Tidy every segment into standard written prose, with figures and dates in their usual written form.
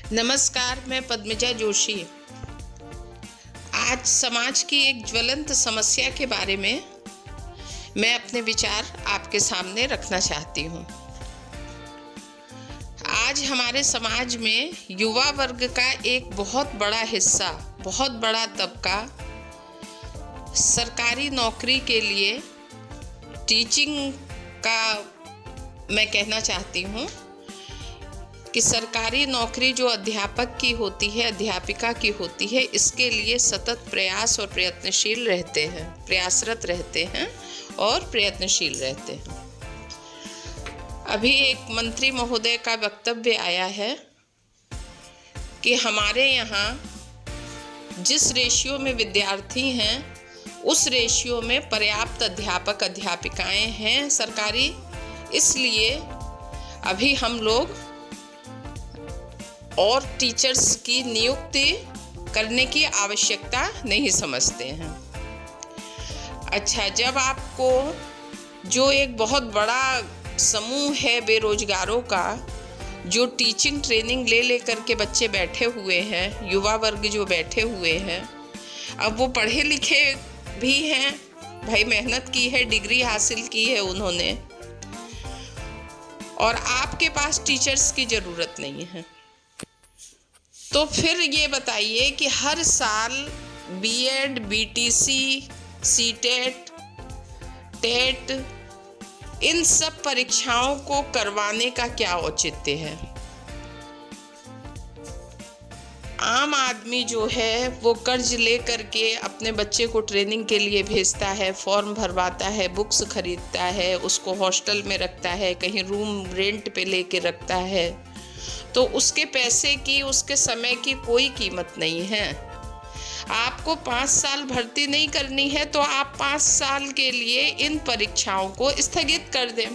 नमस्कार, मैं पद्मजा जोशी। आज समाज की एक ज्वलंत समस्या के बारे में मैं अपने विचार आपके सामने रखना चाहती हूँ। आज हमारे समाज में युवा वर्ग का एक बहुत बड़ा हिस्सा, बहुत बड़ा तबका सरकारी नौकरी के लिए टीचिंग का मैं कहना चाहती हूँ कि सरकारी नौकरी जो अध्यापक की होती है, अध्यापिका की होती है, इसके लिए सतत प्रयास और प्रयत्नशील रहते हैं, प्रयासरत रहते हैं और प्रयत्नशील रहते हैं। अभी एक मंत्री महोदय का वक्तव्य आया है कि हमारे यहाँ जिस रेशियो में विद्यार्थी हैं उस रेशियो में पर्याप्त अध्यापक अध्यापिकाएं हैं सरकारी, इसलिए अभी हम लोग और टीचर्स की नियुक्ति करने की आवश्यकता नहीं समझते हैं। अच्छा, जब आपको जो एक बहुत बड़ा समूह है बेरोजगारों का, जो टीचिंग ट्रेनिंग ले कर के बच्चे बैठे हुए हैं, युवा वर्ग जो बैठे हुए हैं, अब वो पढ़े लिखे भी हैं, भाई मेहनत की है, डिग्री हासिल की है उन्होंने, और आपके पास टीचर्स की ज़रूरत नहीं है। तो फिर ये बताइए कि हर साल बीएड, बीटीसी, सीटेट, टेट, इन सब परीक्षाओं को करवाने का क्या औचित्य है? आम आदमी जो है वो कर्ज ले करके अपने बच्चे को ट्रेनिंग के लिए भेजता है, फॉर्म भरवाता है, बुक्स खरीदता है, उसको हॉस्टल में रखता है, कहीं रूम रेंट पे लेके रखता है, तो उसके पैसे की, उसके समय की कोई कीमत नहीं है। आपको 5 साल भर्ती नहीं करनी है तो आप 5 साल के लिए इन परीक्षाओं को स्थगित कर दें।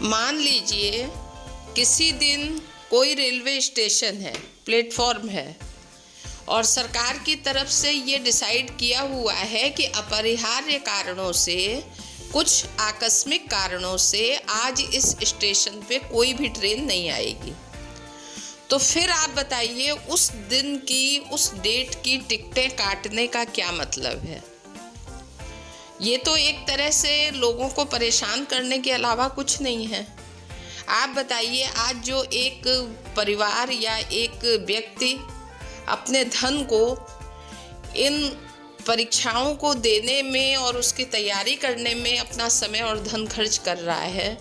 मान लीजिए किसी दिन कोई रेलवे स्टेशन है, प्लेटफॉर्म है, और सरकार की तरफ से ये डिसाइड किया हुआ है कि अपरिहार्य कारणों से, कुछ आकस्मिक कारणों से आज इस स्टेशन पे कोई भी ट्रेन नहीं आएगी। तो फिर आप बताइए उस दिन की, उस डेट की टिकटें काटने का क्या मतलब है? ये तो एक तरह से लोगों को परेशान करने के अलावा कुछ नहीं है। आप बताइए, आज जो एक परिवार या एक व्यक्ति अपने धन को इन परीक्षाओं को देने में और उसकी तैयारी करने में अपना समय और धन खर्च कर रहा है,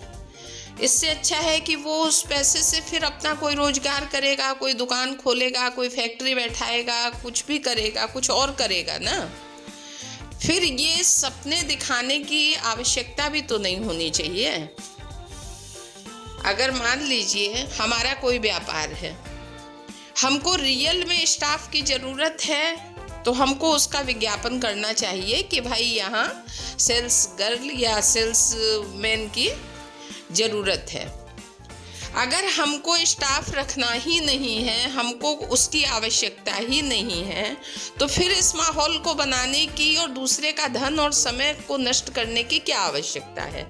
इससे अच्छा है कि वो उस पैसे से फिर अपना कोई रोजगार करेगा, कोई दुकान खोलेगा, कोई फैक्ट्री बैठाएगा, कुछ भी करेगा, कुछ और करेगा ना। फिर ये सपने दिखाने की आवश्यकता भी तो नहीं होनी चाहिए। अगर मान लीजिए हमारा कोई व्यापार है, हमको रियल में स्टाफ की ज़रूरत है, तो हमको उसका विज्ञापन करना चाहिए कि भाई यहाँ सेल्स गर्ल या सेल्स मैन की ज़रूरत है। अगर हमको स्टाफ रखना ही नहीं है, हमको उसकी आवश्यकता ही नहीं है, तो फिर इस माहौल को बनाने की और दूसरे का धन और समय को नष्ट करने की क्या आवश्यकता है?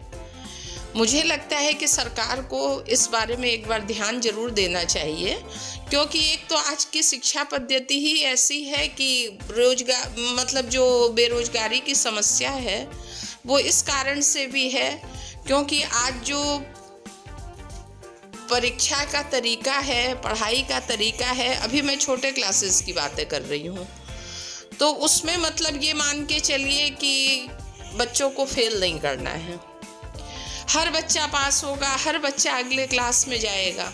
मुझे लगता है कि सरकार को इस बारे में एक बार ध्यान जरूर देना चाहिए, क्योंकि एक तो आज की शिक्षा पद्धति ही ऐसी है कि जो बेरोजगारी की समस्या है वो इस कारण से भी है क्योंकि आज जो परीक्षा का तरीका है, पढ़ाई का तरीका है, अभी मैं छोटे क्लासेस की बातें कर रही हूँ, तो उसमें मतलब ये मान के चलिए कि बच्चों को फेल नहीं करना है, हर बच्चा पास होगा, हर बच्चा अगले क्लास में जाएगा,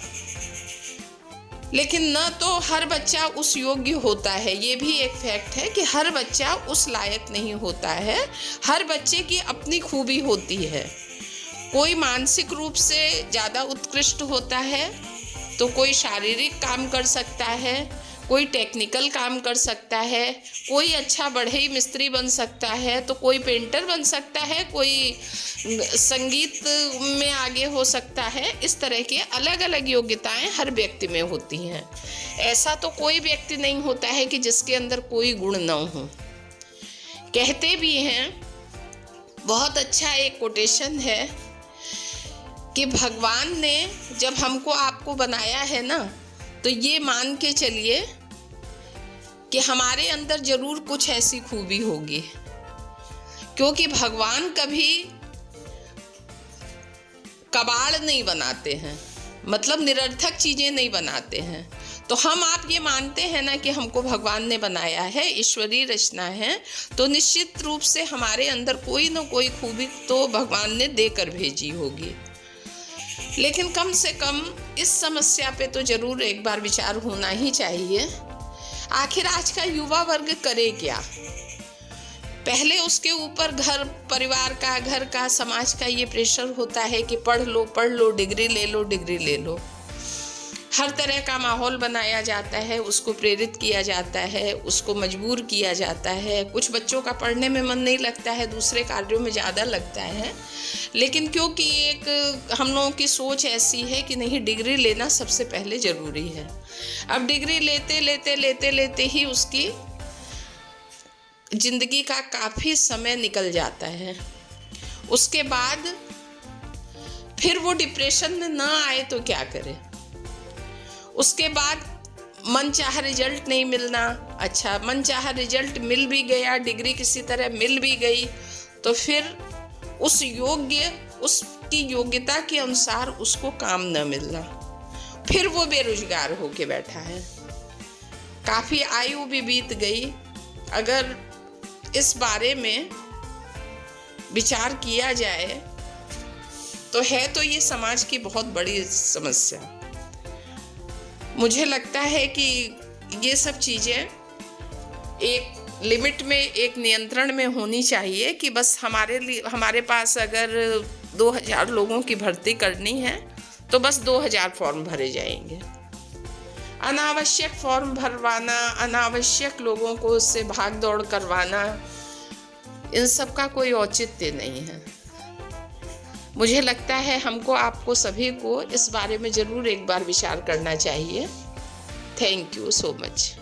लेकिन न तो हर बच्चा उस योग्य होता है। ये भी एक फैक्ट है कि हर बच्चा उस लायक नहीं होता है। हर बच्चे की अपनी खूबी होती है। कोई मानसिक रूप से ज़्यादा उत्कृष्ट होता है तो कोई शारीरिक काम कर सकता है, कोई टेक्निकल काम कर सकता है, कोई अच्छा बढ़ई मिस्त्री बन सकता है, तो कोई पेंटर बन सकता है, कोई संगीत में आगे हो सकता है। इस तरह की अलग अलग योग्यताएं हर व्यक्ति में होती हैं। ऐसा तो कोई व्यक्ति नहीं होता है कि जिसके अंदर कोई गुण न हो। कहते भी हैं, बहुत अच्छा एक कोटेशन है कि भगवान ने जब हमको आपको बनाया है ना, तो ये मान के चलिए कि हमारे अंदर जरूर कुछ ऐसी खूबी होगी, क्योंकि भगवान कभी कबाड़ नहीं बनाते हैं, मतलब निरर्थक चीज़ें नहीं बनाते हैं। तो हम आप ये मानते हैं ना कि हमको भगवान ने बनाया है, ईश्वरीय रचना है, तो निश्चित रूप से हमारे अंदर कोई ना कोई खूबी तो भगवान ने देकर भेजी होगी। लेकिन कम से कम इस समस्या पे तो ज़रूर एक बार विचार होना ही चाहिए। आखिर आज का युवा वर्ग करे क्या? पहले उसके ऊपर घर परिवार का, घर का, समाज का ये प्रेशर होता है कि पढ़ लो, डिग्री ले लो, डिग्री ले लो। हर तरह का माहौल बनाया जाता है, उसको प्रेरित किया जाता है, उसको मजबूर किया जाता है। कुछ बच्चों का पढ़ने में मन नहीं लगता है, दूसरे कार्यों में ज़्यादा लगता है। लेकिन क्योंकि एक हम लोगों की सोच ऐसी है कि नहीं, डिग्री लेना सबसे पहले ज़रूरी है। अब डिग्री लेते ही उसकी जिंदगी का काफ़ी समय निकल जाता है। उसके बाद फिर वो डिप्रेशन में ना आए तो क्या करे? उसके बाद मनचाहा रिजल्ट नहीं मिलना। अच्छा, मनचाहा रिजल्ट मिल भी गया, डिग्री किसी तरह मिल भी गई, तो फिर उसकी योग्यता के अनुसार उसको काम न मिलना, फिर वो बेरोजगार होके बैठा है। काफ़ी आयु भी बीत गई। अगर इस बारे में विचार किया जाए तो ये समाज की बहुत बड़ी समस्या। मुझे लगता है कि ये सब चीज़ें एक लिमिट में, एक नियंत्रण में होनी चाहिए कि बस हमारे पास अगर 2000 लोगों की भर्ती करनी है तो बस 2000 फॉर्म भरे जाएंगे। अनावश्यक फॉर्म भरवाना, अनावश्यक लोगों को उससे भाग दौड़ करवाना, इन सब का कोई औचित्य नहीं है। मुझे लगता है हमको, आपको सभी को इस बारे में ज़रूर एक बार विचार करना चाहिए। Thank you so much.